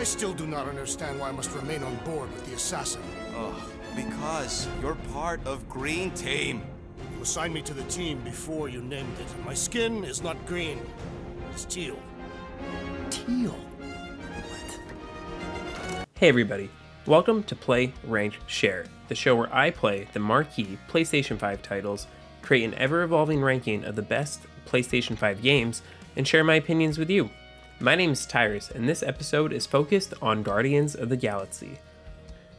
still do not understand why I must remain on board with the assassin. Oh, because you're part of Green Team. You assigned me to the team before you named it. My skin is not green. It's teal. Teal? What? Hey everybody, welcome to Play, Rank, Share, the show where I play the marquee PlayStation 5 titles, create an ever-evolving ranking of the best PlayStation 5 games, and share my opinions with you. My name is Tyrus, and this episode is focused on Guardians of the Galaxy.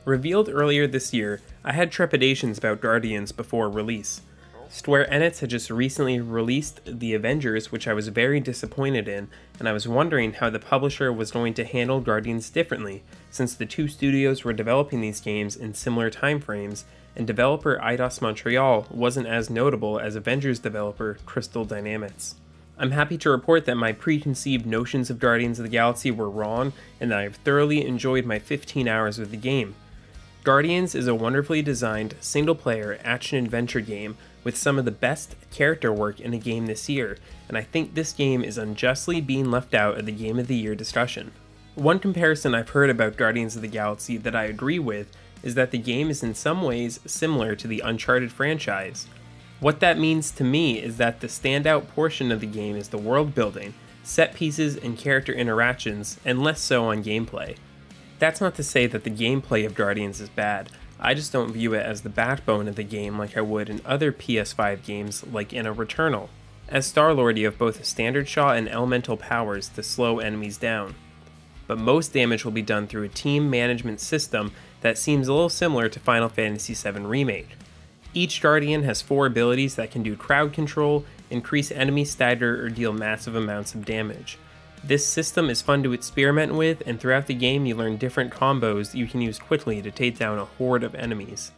Revealed earlier this year, I had trepidations about Guardians before release. Square Enix had just recently released The Avengers, which I was very disappointed in, and I was wondering how the publisher was going to handle Guardians differently, since the two studios were developing these games in similar timeframes, and developer Eidos Montreal wasn't as notable as Avengers developer Crystal Dynamics. I'm happy to report that my preconceived notions of Guardians of the Galaxy were wrong, and that I've thoroughly enjoyed my 15 hours with the game. Guardians is a wonderfully designed, single-player action-adventure game with some of the best character work in a game this year, and I think this game is unjustly being left out of the Game of the Year discussion. One comparison I've heard about Guardians of the Galaxy that I agree with is that the game is in some ways similar to the Uncharted franchise. What that means to me is that the standout portion of the game is the world building, set pieces, and character interactions, and less so on gameplay. That's not to say that the gameplay of Guardians is bad, I just don't view it as the backbone of the game like I would in other PS5 games like in a Returnal. As Star-Lord, you have both a standard shot and elemental powers to slow enemies down. But most damage will be done through a team management system that seems a little similar to Final Fantasy VII Remake. Each Guardian has 4 abilities that can do crowd control, increase enemy stagger, or deal massive amounts of damage. This system is fun to experiment with, and throughout the game you learn different combos you can use quickly to take down a horde of enemies.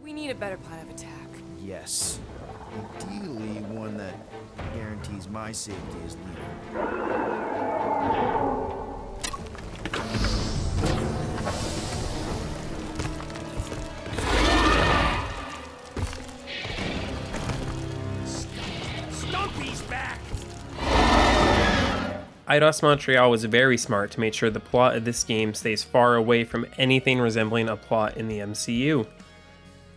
We need a better plan of attack. Yes. Ideally, one that guarantees my safety as leader. Stumpy's back! Eidos Montreal was very smart to make sure the plot of this game stays far away from anything resembling a plot in the MCU.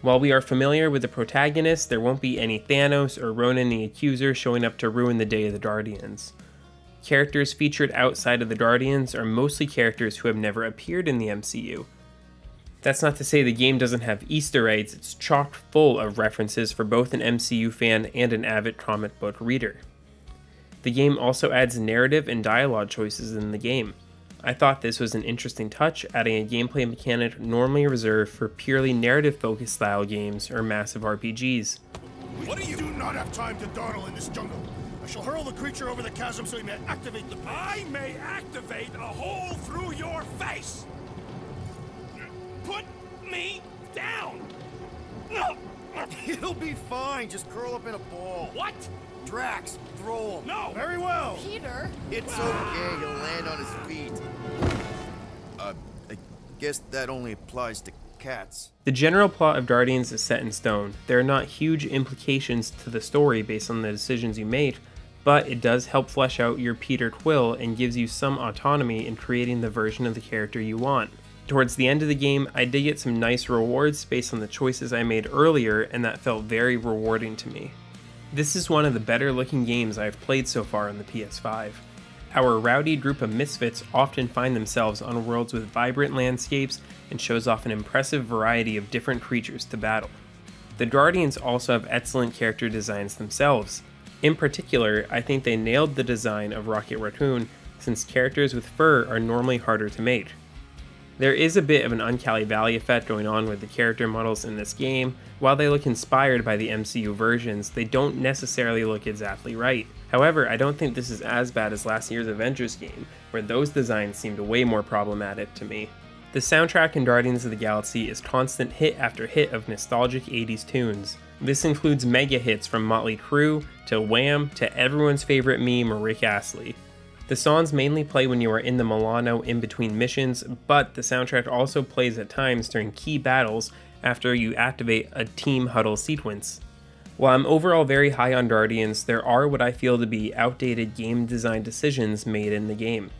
While we are familiar with the protagonist, there won't be any Thanos or Ronan the Accuser showing up to ruin the day of the Guardians. Characters featured outside of the Guardians are mostly characters who have never appeared in the MCU. That's not to say the game doesn't have Easter eggs, it's chock full of references for both an MCU fan and an avid comic book reader. The game also adds narrative and dialogue choices in the game. I thought this was an interesting touch, adding a gameplay mechanic normally reserved for purely narrative-focused style games or massive RPGs. What do you do not have time to dawdle in this jungle? I shall hurl the creature over the chasm so he may activate the... I may activate a hole through your face! Put me down! He'll be fine. Just curl up in a ball. What? Drax, throw him. No! Very well! Peter? It's okay. He'll land on his feet. I guess that only applies to cats. The general plot of Guardians is set in stone. There are not huge implications to the story based on the decisions you made, but it does help flesh out your Peter Quill and gives you some autonomy in creating the version of the character you want. Towards the end of the game, I did get some nice rewards based on the choices I made earlier, and that felt very rewarding to me. This is one of the better looking games I've played so far on the PS5. Our rowdy group of misfits often find themselves on worlds with vibrant landscapes and shows off an impressive variety of different creatures to battle. The Guardians also have excellent character designs themselves. In particular, I think they nailed the design of Rocket Raccoon, since characters with fur are normally harder to make. There is a bit of an Uncanny Valley effect going on with the character models in this game. While they look inspired by the MCU versions, they don't necessarily look exactly right. However, I don't think this is as bad as last year's Avengers game, where those designs seemed way more problematic to me. The soundtrack in Guardians of the Galaxy is constant hit after hit of nostalgic 80s tunes. This includes mega hits from Motley Crue, to Wham, to everyone's favorite meme, Rick Astley. The songs mainly play when you are in the Milano in between missions, but the soundtrack also plays at times during key battles after you activate a team huddle sequence. While I'm overall very high on Guardians, there are what I feel to be outdated game design decisions made in the game.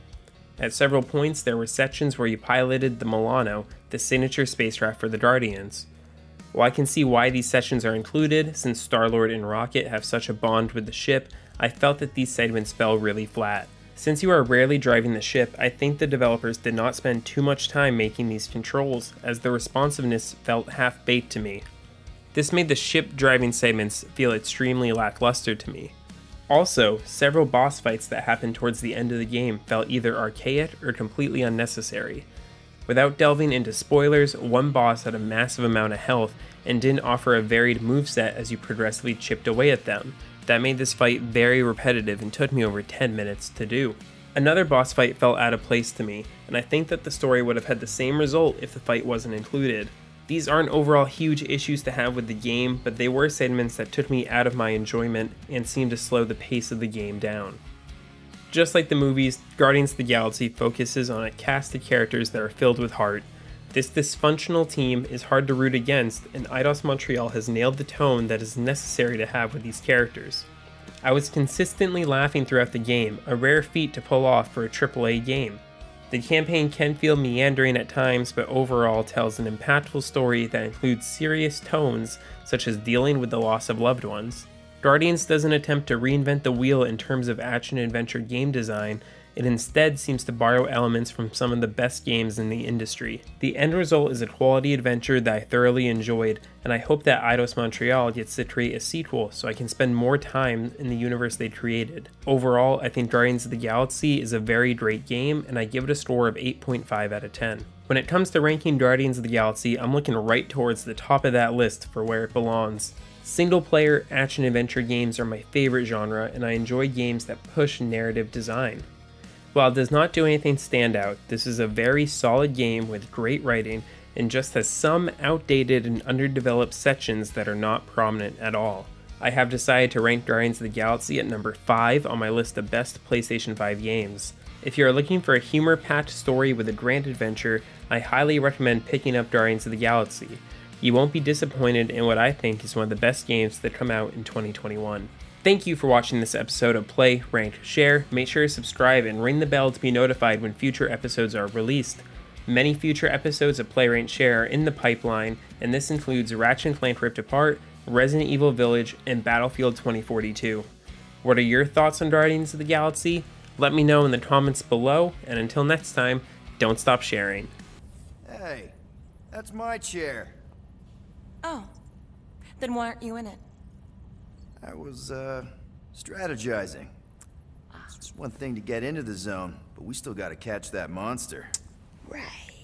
At several points, there were sections where you piloted the Milano, the signature spacecraft for the Guardians. While I can see why these sections are included, since Star-Lord and Rocket have such a bond with the ship, I felt that these segments fell really flat. Since you are rarely driving the ship, I think the developers did not spend too much time making these controls, as the responsiveness felt half-baked to me. This made the ship driving segments feel extremely lackluster to me. Also, several boss fights that happened towards the end of the game felt either archaic or completely unnecessary. Without delving into spoilers, one boss had a massive amount of health and didn't offer a varied moveset as you progressively chipped away at them. That made this fight very repetitive and took me over 10 minutes to do. Another boss fight felt out of place to me, and I think that the story would have had the same result if the fight wasn't included. These aren't overall huge issues to have with the game, but they were segments that took me out of my enjoyment and seemed to slow the pace of the game down. Just like the movies, Guardians of the Galaxy focuses on a cast of characters that are filled with heart. This dysfunctional team is hard to root against, and Eidos Montreal has nailed the tone that is necessary to have with these characters. I was consistently laughing throughout the game, a rare feat to pull off for a AAA game. The campaign can feel meandering at times, but overall tells an impactful story that includes serious tones, such as dealing with the loss of loved ones. Guardians doesn't attempt to reinvent the wheel in terms of action-adventure game design, it instead seems to borrow elements from some of the best games in the industry. The end result is a quality adventure that I thoroughly enjoyed, and I hope that Eidos Montreal gets to create a sequel so I can spend more time in the universe they created. Overall, I think Guardians of the Galaxy is a very great game, and I give it a score of 8.5 out of 10. When it comes to ranking Guardians of the Galaxy, I'm looking right towards the top of that list for where it belongs. Single-player action-adventure games are my favorite genre, and I enjoy games that push narrative design. While it does not do anything stand out, this is a very solid game with great writing and just has some outdated and underdeveloped sections that are not prominent at all. I have decided to rank Guardians of the Galaxy at number 5 on my list of best PlayStation 5 games. If you are looking for a humor-packed story with a grand adventure, I highly recommend picking up Guardians of the Galaxy. You won't be disappointed in what I think is one of the best games that come out in 2021. Thank you for watching this episode of Play, Rank, Share. Make sure to subscribe and ring the bell to be notified when future episodes are released. Many future episodes of Play, Rank, Share are in the pipeline, and this includes Ratchet & Clank Rift Apart, Resident Evil Village, and Battlefield 2042. What are your thoughts on Guardians of the Galaxy? Let me know in the comments below, and until next time, don't stop sharing. Hey, that's my chair. Oh. Then why aren't you in it? I was, strategizing. It's one thing to get into the zone, but we still gotta catch that monster. Right.